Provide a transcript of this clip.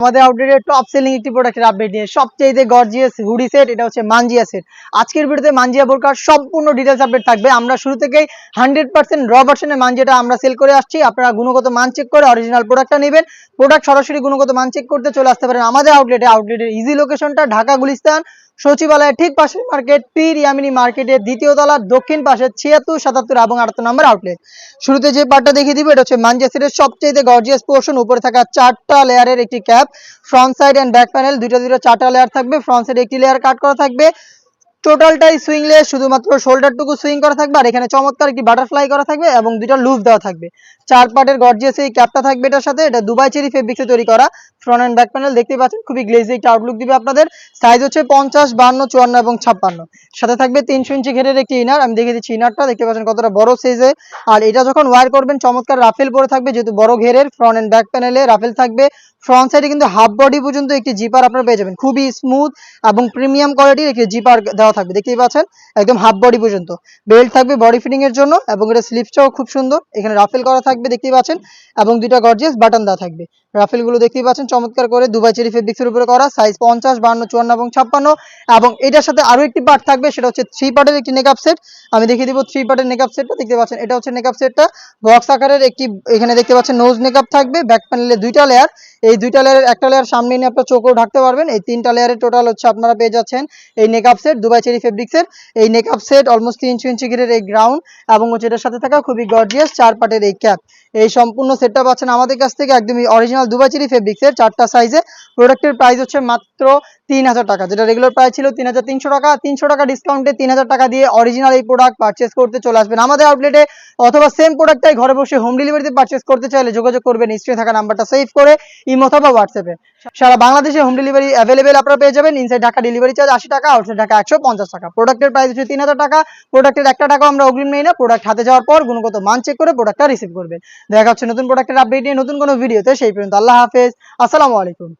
আমাদের আউটলেটের top selling একটি প্রোডাক্টের আপডেট নিয়ে সবচেয়ে গর্জিয়াস হুডি সেট, এটা হচ্ছে মানজিয়া সেট। আজকের ভিডিওতে মানজিয়া বোরকার সম্পূর্ণ ডিটেলস আপডেট থাকবে। আমরা শুরু থেকেই 100% র ভার্সনের মানজিয়াটা আমরা সেল করে আসছি। আপনারা গুণগত মান চেক করে অরিজিনাল প্রোডাক্টটা নেবেন। প্রোডাক্ট সরাসরি গুণগত মান চেক করতে চলে আসতে পারেন আমাদের আউটলেটের ইজি লোকেশনটা ঢাকা গুলিস্তান সচিবালয়ের ঠিক পাশের মার্কেট, পীর ইয়ামিনী মার্কেটের দ্বিতীয় তলা দক্ষিণ পাশে 76, 77 এবং 78 নম্বর আউটলেট। শুরুতে যে পার্টটা দেখিয়ে দিব, এটা হচ্ছে মানজিয়া সেটের সবচেয়ে গর্জিয়াস পোর্শন। উপরে থাকা 4টা লেয়ারের একটি cap, front side and back panel দুইটা 4টা লেয়ার থাকবে। ফ্রন্ট সাইডে একটি লেয়ার কাট করা থাকবে, টোটালটাই সুইংলেস, শুধুমাত্র শোল্ডারটুকু সুইং করা থাকবে। আর এখানে চমৎকার একটি বাটারফ্লাই করা থাকবে এবং দুইটা লুপ দেওয়া থাকবে। 4 পার্টের গর্জিয়াস এই ক্যাপটা থাকবে এটার সাথে। এটা দুবাই চেরি ফেব্রিক্সে তৈরি করা। ফ্রন্ট এন্ড ব্যাক প্যানেল দেখতে পাচ্ছেন, খুবই গ্লেজি একটা আউটলুক দিবে আপনাদের। সাইজ হচ্ছে 50, 52, 54 এবং 56। সাথে থাকবে 300 ইঞ্চি ঘেরের একটি ইনার। আমি দেখিয়ে দিচ্ছি ইনারটা, দেখতে পাচ্ছেন কতটা বড় সাইজে। আর এটা যখন ওয়্যার করবেন চমৎকার রাফেল পরে থাকবে, যেহেতু বড় ঘেরের। ফ্রন্ট এন্ড ব্যাক প্যানেলে রাফেল থাকবে। ফ্রন্ট সাইডে কিন্তু হাফ বডি পর্যন্ত একটি জিপার আপনারা পেয়ে যাবেন। খুবই স্মুথ এবং প্রিমিয়াম কোয়ালিটির একটি জিপার দেওয়া থাকবে, দেখতেই পাচ্ছেন একদম হাফ বডি পর্যন্ত। বেল্ট থাকবে বডি ফিটিং এর জন্য এবং এটা স্লিপসটাও খুব সুন্দর। এখানে রাফেল করা থাকবে দেখতেই পাচ্ছেন এবং দুইটা গর্জিয়াস বাটন দেওয়া থাকবে। রাফেল গুলো দেখতেই পাচ্ছেন চমৎকার করে দুবাই চেরি ফেব্রিক্সের উপরে করা। সাইজ 50, 52, 54 এবং 56। এবং এটার সাথে আরো একটি পার্ট থাকবে, সেটা হচ্ছে 3 পার্টের একটি নেকআপ সেট। আমি দেখিয়ে দিব 3 পার্টের নেকআপ সেটটা, দেখতে পাচ্ছেন এটা হচ্ছে নেকআপ সেটটা। বক্স আকারের একটি, এখানে দেখতে পাচ্ছেন নোজ নেকআপ থাকবে। ব্যাক প্যানেলে দুইটা লেয়ার, এই দুইটা লেয়ারের একটা লেয়ার সামনে নিয়ে আপনার চোখও ঢাকতে পারবেন। এই 3টা লেয়ারের টোটাল হচ্ছে আপনারা পেয়ে যাচ্ছেন এই নেকআপ সেট দুবাই চেরি ফেব্রিক্সের। এই নেকআপ সেট অলমোস্ট 300 ইঞ্চি ঘিরের এই গ্রাউন্ড এবং হচ্ছে এটার সাথে থাকা খুবই গর্জিয়াস 4 পার্টের এই ক্যাপ। এই সম্পূর্ণ সেটটা পাচ্ছেন আমাদের কাছ থেকে একদমই অরিজিনাল দুবাই চেরি ফেব্রিক্সের 4টা সাইজে। প্রোডাক্টের প্রাইস হচ্ছে মাত্র 3000 টাকা, যেটা রেগুলার প্রাইস ছিল 3300 টাকা। 300 টাকা ডিসকাউন্টে 3000 টাকা দিয়ে অরিজিনাল এই প্রোডাক্ট পারচেস করতে চলে আসবেন আমাদের আউটলেটে। অথবা সেম প্রোডাক্টটাই ঘরে বসে হোম ডেলিভারিতে পারচেস করতে চাইলে যোগাযোগ করবেন স্ক্রিনে থাকা নাম্বারটা সেভ করে ইমো অথবা হোয়াটসঅ্যাপে। সারা বাংলাদেশে হোম ডেলিভারি অ্যাভেলেবেল আপনারা পেয়ে যাবেন। ইনসাইড ঢাকা ডেলিভারি চার্জ 80 টাকা, আউটসাইড ঢাকা 150 টাকা। প্রোডাক্টের প্রাইস হচ্ছে 3000 টাকা। প্রোডাক্টের 1 টাকাও আমরা অগ্রিম নেই না। প্রোডাক্ট হাতে যাওয়ার পর গুণগত মান চেক করে প্রোডাক্টটা রিসিভ করবেন। দেখা হচ্ছে নতুন প্রোডাক্টের আপডেট নিয়ে নতুন কোনো ভিডিওতে। সেই পর্যন্ত আল্লাহ হাফেজ, আসসালামু আলাইকুম।